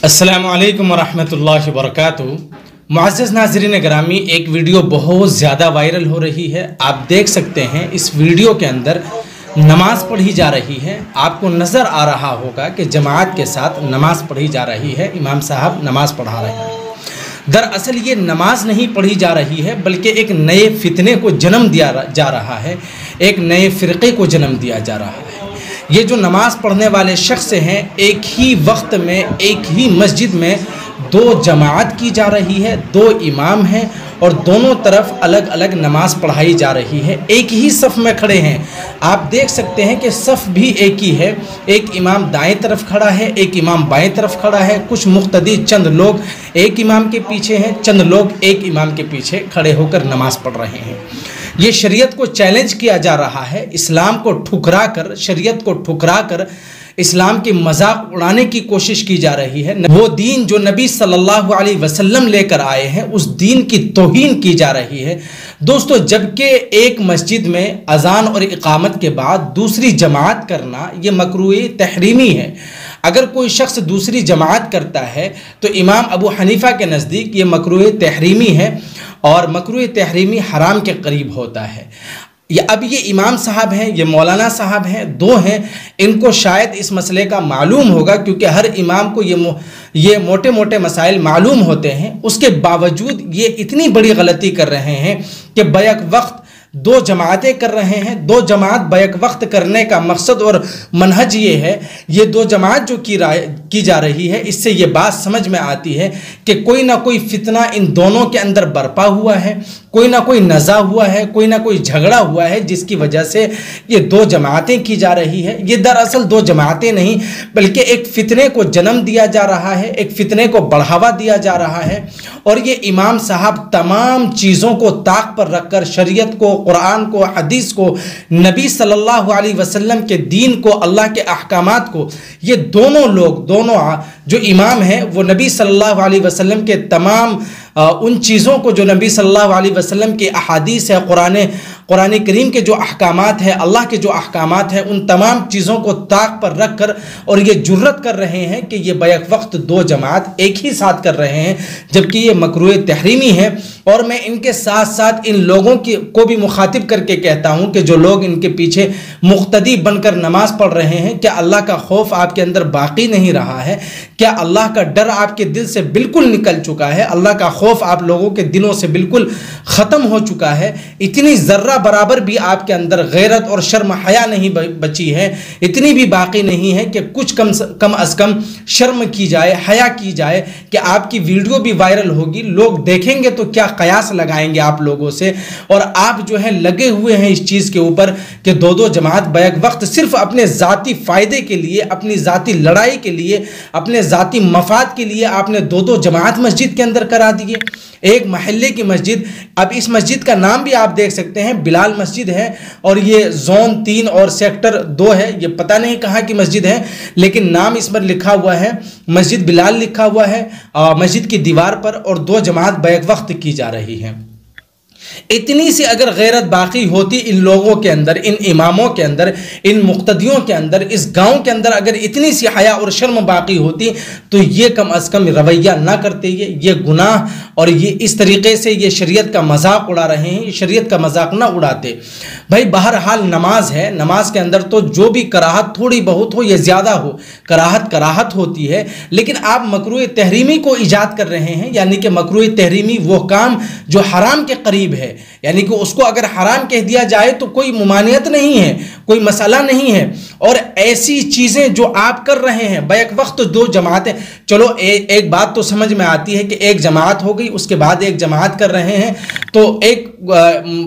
अस्सलामु अलैकुम वरहमतुल्लाहि वबरकातुहू। मुअज़्ज़ज़ नाज़रीन गिरामी, एक वीडियो बहुत ज़्यादा वायरल हो रही है। आप देख सकते हैं इस वीडियो के अंदर नमाज़ पढ़ी जा रही है। आपको नज़र आ रहा होगा कि जमात के साथ नमाज़ पढ़ी जा रही है, इमाम साहब नमाज़ पढ़ा रहे हैं। दरअसल ये नमाज नहीं पढ़ी जा रही है, बल्कि एक नए फितने को जन्म दिया जा रहा है, एक नए फ़िरक़े को जन्म दिया जा रहा है। ये जो नमाज़ पढ़ने वाले शख्स हैं, एक ही वक्त में एक ही मस्जिद में दो जमात की जा रही है, दो इमाम हैं और दोनों तरफ अलग अलग नमाज पढ़ाई जा रही है। एक ही सफ़ में खड़े हैं। आप देख सकते हैं कि सफ़ भी एक ही है। एक इमाम दाएं तरफ खड़ा है, एक इमाम बाएं तरफ खड़ा है। कुछ मुक्तदी चंद लोग एक इमाम के पीछे हैं, चंद लोग एक इमाम के पीछे खड़े होकर नमाज़ पढ़ रहे हैं। ये शरीयत को चैलेंज किया जा रहा है, इस्लाम को ठुकरा कर, शरीयत को ठुकरा कर इस्लाम की मजाक उड़ाने की कोशिश की जा रही है। वो दीन जो नबी सल्लल्लाहु अलैहि वसल्लम लेकर आए हैं, उस दीन की तौहीन की जा रही है। दोस्तों, जबकि एक मस्जिद में अजान और इकामत के बाद दूसरी जमात करना ये मकरूह तहरीमी है। अगर कोई शख्स दूसरी जमात करता है तो इमाम अबू हनीफा के नज़दीक ये मकरूह तहरीमी है और मकरूह तहरीमी हराम के करीब होता है। अब ये इमाम साहब हैं, ये मौलाना साहब हैं, दो हैं, इनको शायद इस मसले का मालूम होगा, क्योंकि हर इमाम को ये मोटे मोटे मसाइल मालूम होते हैं। उसके बावजूद ये इतनी बड़ी गलती कर रहे हैं कि बैक वक्त दो जमातें कर रहे हैं। दो जमात बैक वक्त करने का मकसद और मनहज ये है, ये दो जमात जो की जा रही है, इससे ये बात समझ में आती है कि कोई ना कोई फितना इन दोनों के अंदर बरपा हुआ है, कोई ना कोई नज़ा हुआ है, कोई ना कोई झगड़ा हुआ है, जिसकी वजह से ये दो जमातें की जा रही है। ये दरअसल दो जमातें नहीं, बल्कि एक फितने को जन्म दिया जा रहा है, एक फितने को बढ़ावा दिया जा रहा है। और ये इमाम साहब तमाम चीज़ों को ताक पर रखकर शरीयत को, कुरान को, हदीस को, नबी सल्लल्लाहु अलैहि वसल्लम के दीन को, अल्लाह के अहकामात को, ये दोनों लोग, दोनों जो इमाम हैं वो नबी सल्लल्लाहु अलैहि वसल्लम के तमाम उन चीज़ों को जो नबी सल्लल्लाहु अलैहि वसल्लम की अहादीस है, कुरान करीम के जो अहकामात है, अल्लाह के जो अहकामात है, उन तमाम चीज़ों को ताक पर रख कर और ये जुर्रत कर रहे हैं कि ये बैक वक्त दो जमात एक ही साथ कर रहे हैं, जबकि ये मकरूह तहरीमी है। और मैं इनके साथ साथ इन लोगों को भी मुखातिब करके कहता हूँ कि जो लोग इनके पीछे मुक्तदी बनकर नमाज पढ़ रहे हैं, क्या अल्लाह का खौफ आपके अंदर बाकी नहीं रहा है? क्या अल्लाह का डर आपके दिल से बिल्कुल निकल चुका है? अल्लाह का खौफ आप लोगों के दिलों से बिल्कुल ख़त्म हो चुका है? इतनी ज़र्रा बराबर भी आपके अंदर गैरत और शर्म हया नहीं बची है, इतनी भी बाकी नहीं है कि कुछ कम अज़ कम शर्म की जाए, हया की जाए कि आपकी वीडियो भी वायरल होगी, लोग देखेंगे तो क्या कयास लगाएंगे आप लोगों से। और आप जो है लगे हुए हैं इस चीज़ के ऊपर कि दो दो जमात बैक वक्त सिर्फ अपने ज़ाती फ़ायदे के लिए, अपनी ज़ाती लड़ाई के लिए, अपने ज़ाती मफाद के लिए आपने दो दो जमात मस्जिद के अंदर करा दिए। एक महल्ले की मस्जिद, अब इस मस्जिद का नाम भी आप देख सकते हैं, बिलाल मस्जिद है, और ये जोन 3 और सेक्टर 2 है। ये पता नहीं कहाँ की मस्जिद है, लेकिन नाम इस पर लिखा हुआ है, मस्जिद बिलाल लिखा हुआ है मस्जिद की दीवार पर, और दो जमात बैक वक्त की जा रही है। इतनी सी अगर गैरत बाकी होती इन लोगों के अंदर, इन इमामों के अंदर, इन मुक्तदियों के अंदर, इस गांव के अंदर अगर इतनी सी हया और शर्म बाकी होती तो ये कम अज़ कम रवैया ना करते। ये गुनाह और ये इस तरीके से ये शरीयत का मजाक उड़ा रहे हैं, शरीयत का मजाक ना उड़ाते भाई। बहरहाल नमाज है, नमाज के अंदर तो जो भी कराहत थोड़ी बहुत हो या ज़्यादा हो, कराहत होती है, लेकिन आप मकरूह तहरीमी को ईजाद कर रहे हैं। यानी कि मकरूह तहरीमी वो काम जो हराम के करीब है, यानी कि उसको अगर हराम कह दिया जाए तो कोई मुमानियत नहीं है, कोई मसला नहीं है। और ऐसी चीज़ें जो आप कर रहे हैं बैक वक्त दो जमातें, चलो एक बात तो समझ में आती है कि एक जमात हो गई, उसके बाद एक जमात कर रहे हैं, तो एक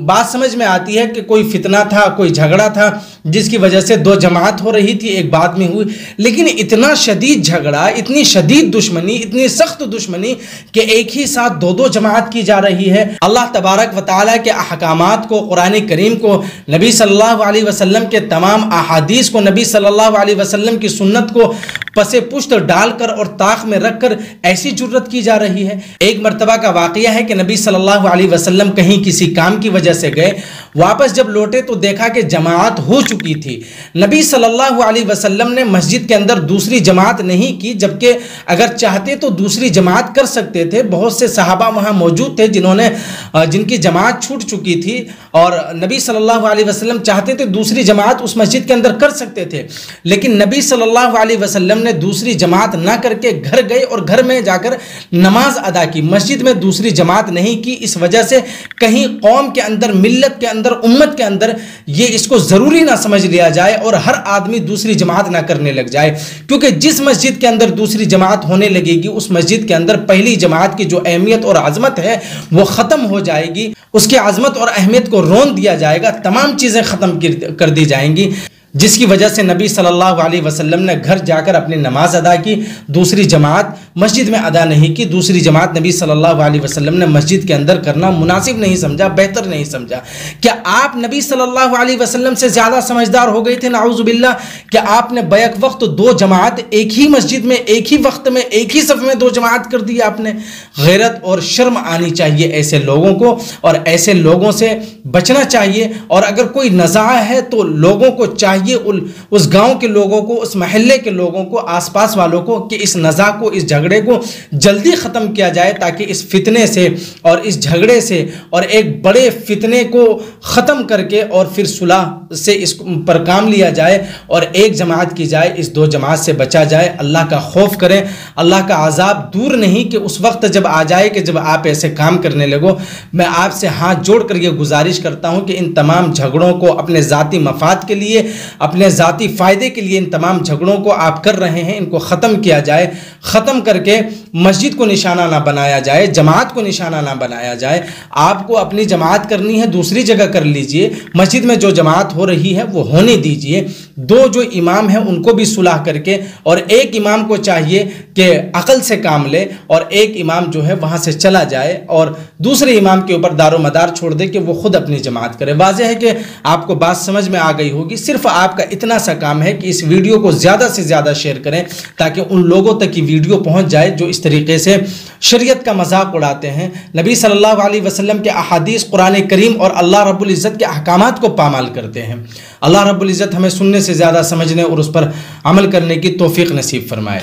बात समझ में आती है कि कोई फितना था, कोई झगड़ा था, जिसकी वजह से दो जमात हो रही थी, एक बाद में हुई। लेकिन इतना शदीद झगड़ा, इतनी शदीद दुश्मनी, इतनी सख्त दुश्मनी कि एक ही साथ दो दो जमात की जा रही है। अल्लाह तबारक व तआला के अहकामात को, कुरान करीम को, नबी सल्लल्लाहु अलैहि वसल्लम के तमाम अहादीस को, नबी सल्लल्लाहु अलैहि वसल्लम की सुन्नत को पसे पुश्त डालकर और ताक में रखकर ऐसी जुर्रत की जा रही है। एक मर्तबा का वाकया है कि नबी सल्लल्लाहु अलैहि वसल्लम कहीं किसी काम की वजह से गए, वापस जब लौटे तो देखा कि जमात हो चुकी थी। नबी सल्लल्लाहु अलैहि वसल्लम ने मस्जिद के अंदर दूसरी जमात नहीं की, जबकि अगर चाहते तो दूसरी जमात कर सकते थे। बहुत से सहाबा वहां मौजूद थे जिनकी जमात छूट चुकी थी और नबी सल्लल्लाहु अलैहि वसल्लम चाहते थे दूसरी जमात उस मस्जिद के अंदर कर सकते थे, लेकिन नबी सल्लल्लाहु अलैहि वसल्लम ने दूसरी जमात ना करके घर गए और घर में जाकर नमाज अदा की। मस्जिद में दूसरी जमात नहीं की। इस वजह से कहीं कौम के अंदर, मिल्लत के अंदर, उम्मत के अंदर ये इसको जरूरी ना समझ लिया जाए और हर आदमी दूसरी जमात ना करने लग जाए, क्योंकि जिस मस्जिद के अंदर दूसरी जमात होने लगेगी उस मस्जिद के अंदर पहली जमात की जो अहमियत और आजमत है वो खत्म हो जाएगी। उसकी आजमत और अहमियत को रोन दिया जाएगा, तमाम चीजें खत्म कर दी जाएंगी, जिसकी वजह से नबी सल्लल्लाहु अलैहि वसल्लम ने घर जाकर अपनी नमाज अदा की। दूसरी जमात मस्जिद में अदा नहीं की। दूसरी जमात नबी सल्लल्लाहु अलैहि वसल्लम ने मस्जिद के अंदर करना मुनासिब नहीं समझा, बेहतर नहीं समझा। क्या आप नबी सल्लल्लाहु अलैहि वसल्लम से ज़्यादा समझदार हो गए थे? नाउजुबिल्लाह। क्या आपने बैक वक्त दो जमात एक ही मस्जिद में, एक ही वक्त में, एक ही सफ़ में दो जमात कर दी आपने? गैरत और शर्म आनी चाहिए ऐसे लोगों को, और ऐसे लोगों से बचना चाहिए। और अगर कोई नज़ाह है तो लोगों को चाहिए, उस गांव के लोगों को, उस महल्ले के लोगों को, आसपास वालों को, कि इस नज़ा को, इस झगड़े को जल्दी ख़त्म किया जाए, ताकि इस फितने से और इस झगड़े से और एक बड़े फितने को ख़त्म करके और फिर सुलह से इस पर काम लिया जाए और एक जमात की जाए, इस दो जमात से बचा जाए। अल्लाह का खौफ करें। अल्लाह का अजाब दूर नहीं कि उस वक्त जब आ जाए कि जब आप ऐसे काम करने लगो। मैं आपसे हाथ जोड़कर ये गुजारिश करता हूँ कि इन तमाम झगड़ों को अपने ज़ाती मफाद के लिए, अपने ज़ाती फ़ायदे के लिए इन तमाम झगड़ों को आप कर रहे हैं, इनको ख़त्म किया जाए। ख़त्म करके मस्जिद को निशाना ना बनाया जाए, जमात को निशाना ना बनाया जाए। आपको अपनी जमात करनी है दूसरी जगह कर लीजिए, मस्जिद में जो जमात हो रही है वो होने दीजिए। दो जो इमाम हैं उनको भी सुलह करके, और एक इमाम को चाहिए कि अकल से काम ले और एक इमाम जो है वहाँ से चला जाए और दूसरे इमाम के ऊपर दारो मदार छोड़ दे कि वो खुद अपनी जमात करे। वाज़ेह है कि आपको बात समझ में आ गई होगी। सिर्फ आपका इतना सा काम है कि इस वीडियो को ज़्यादा से ज़्यादा शेयर करें, ताकि उन लोगों तक की वीडियो पहुँच जाए जो इस तरीके से शरीयत का मजाक उड़ाते हैं, नबी सल्लल्लाहु अलैहि वसल्लम के अहादीस, कुरान करीम और अल्लाह रब्बुल इज़्ज़त के अहकामात को पामाल करते हैं। अल्लाह रब्बुल इज़्ज़त हमें सुनने से ज़्यादा समझने और उस पर अमल करने की तौफीक नसीब फरमाए।